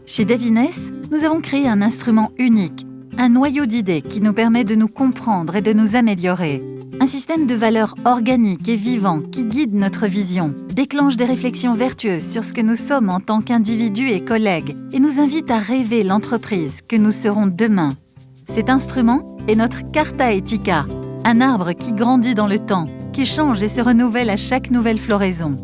Chez Davines, nous avons créé un instrument unique, un noyau d'idées qui nous permet de nous comprendre et de nous améliorer. Un système de valeurs organiques et vivant qui guide notre vision, déclenche des réflexions vertueuses sur ce que nous sommes en tant qu'individus et collègues et nous invite à rêver l'entreprise que nous serons demain. Cet instrument est notre Carta Etica, un arbre qui grandit dans le temps, qui change et se renouvelle à chaque nouvelle floraison.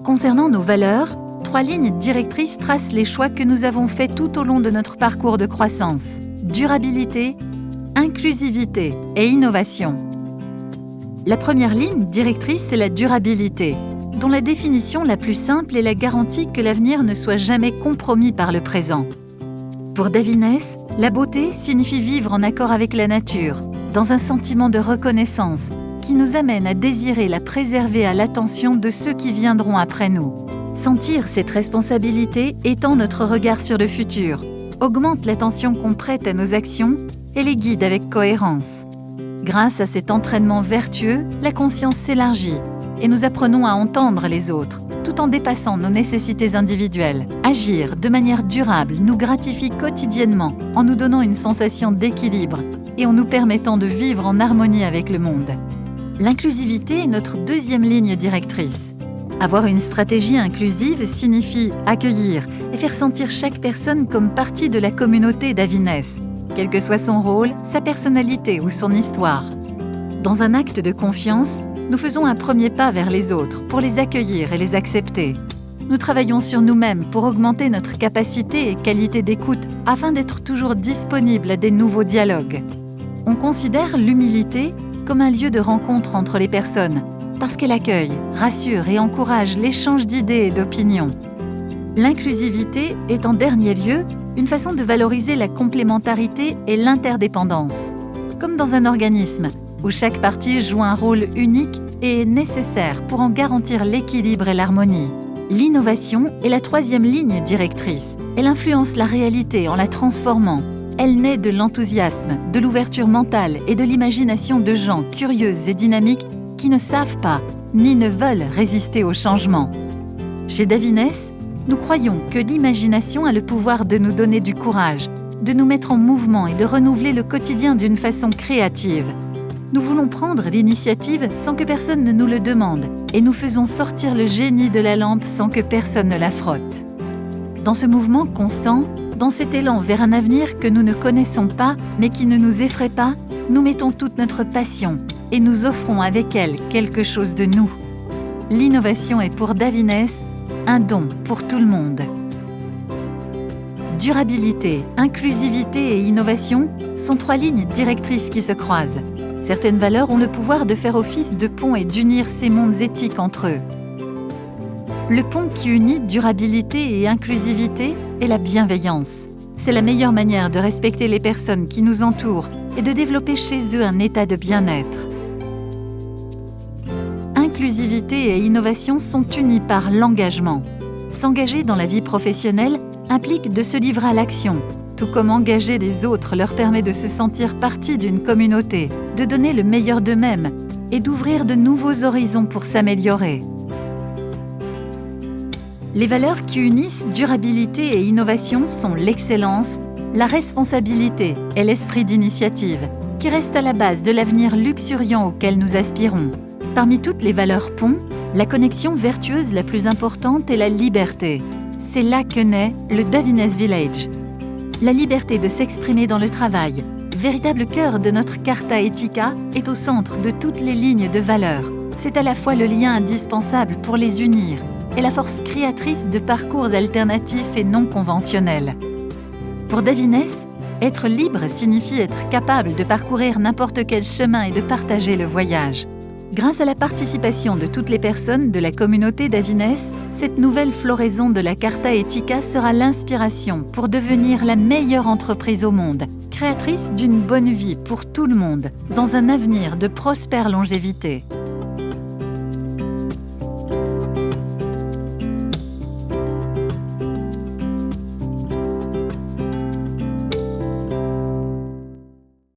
Concernant nos valeurs, 3 lignes directrices tracent les choix que nous avons faits tout au long de notre parcours de croissance. Durabilité, inclusivité et innovation. La première ligne directrice, c'est la durabilité, dont la définition la plus simple est la garantie que l'avenir ne soit jamais compromis par le présent. Pour Davines, la beauté signifie vivre en accord avec la nature, dans un sentiment de reconnaissance qui nous amène à désirer la préserver à l'attention de ceux qui viendront après nous. Sentir cette responsabilité étend notre regard sur le futur, augmente l'attention qu'on prête à nos actions et les guide avec cohérence. Grâce à cet entraînement vertueux, la conscience s'élargit et nous apprenons à entendre les autres, tout en dépassant nos nécessités individuelles. Agir de manière durable nous gratifie quotidiennement en nous donnant une sensation d'équilibre et en nous permettant de vivre en harmonie avec le monde. L'inclusivité est notre deuxième ligne directrice. Avoir une stratégie inclusive signifie accueillir et faire sentir chaque personne comme partie de la communauté Davines, quel que soit son rôle, sa personnalité ou son histoire. Dans un acte de confiance, nous faisons un premier pas vers les autres pour les accueillir et les accepter. Nous travaillons sur nous-mêmes pour augmenter notre capacité et qualité d'écoute afin d'être toujours disponibles à des nouveaux dialogues. On considère l'humilité comme un lieu de rencontre entre les personnes, parce qu'elle accueille, rassure et encourage l'échange d'idées et d'opinions. L'inclusivité est en dernier lieu une façon de valoriser la complémentarité et l'interdépendance, comme dans un organisme où chaque partie joue un rôle unique et est nécessaire pour en garantir l'équilibre et l'harmonie. L'innovation est la troisième ligne directrice. Elle influence la réalité en la transformant. Elle naît de l'enthousiasme, de l'ouverture mentale et de l'imagination de gens curieux et dynamiques qui ne savent pas ni ne veulent résister au changement. Chez Davines, nous croyons que l'imagination a le pouvoir de nous donner du courage, de nous mettre en mouvement et de renouveler le quotidien d'une façon créative. Nous voulons prendre l'initiative sans que personne ne nous le demande et nous faisons sortir le génie de la lampe sans que personne ne la frotte. Dans ce mouvement constant, dans cet élan vers un avenir que nous ne connaissons pas mais qui ne nous effraie pas, nous mettons toute notre passion et nous offrons avec elle quelque chose de nous. L'innovation est pour Davines un don pour tout le monde. Durabilité, inclusivité et innovation sont 3 lignes directrices qui se croisent. Certaines valeurs ont le pouvoir de faire office de pont et d'unir ces mondes éthiques entre eux. Le pont qui unit durabilité et inclusivité est la bienveillance. C'est la meilleure manière de respecter les personnes qui nous entourent et de développer chez eux un état de bien-être. Inclusivité et innovation sont unies par l'engagement. S'engager dans la vie professionnelle implique de se livrer à l'action, tout comme engager les autres leur permet de se sentir partie d'une communauté, de donner le meilleur d'eux-mêmes et d'ouvrir de nouveaux horizons pour s'améliorer. Les valeurs qui unissent durabilité et innovation sont l'excellence, la responsabilité et l'esprit d'initiative, qui restent à la base de l'avenir luxuriant auquel nous aspirons. Parmi toutes les valeurs ponts, la connexion vertueuse la plus importante est la liberté. C'est là que naît le Davines Village. La liberté de s'exprimer dans le travail, véritable cœur de notre Carta Etica, est au centre de toutes les lignes de valeurs. C'est à la fois le lien indispensable pour les unir et la force créatrice de parcours alternatifs et non conventionnels. Pour Davines, être libre signifie être capable de parcourir n'importe quel chemin et de partager le voyage. Grâce à la participation de toutes les personnes de la communauté Davines, cette nouvelle floraison de la Carta Etica sera l'inspiration pour devenir la meilleure entreprise au monde, créatrice d'une bonne vie pour tout le monde, dans un avenir de prospère longévité.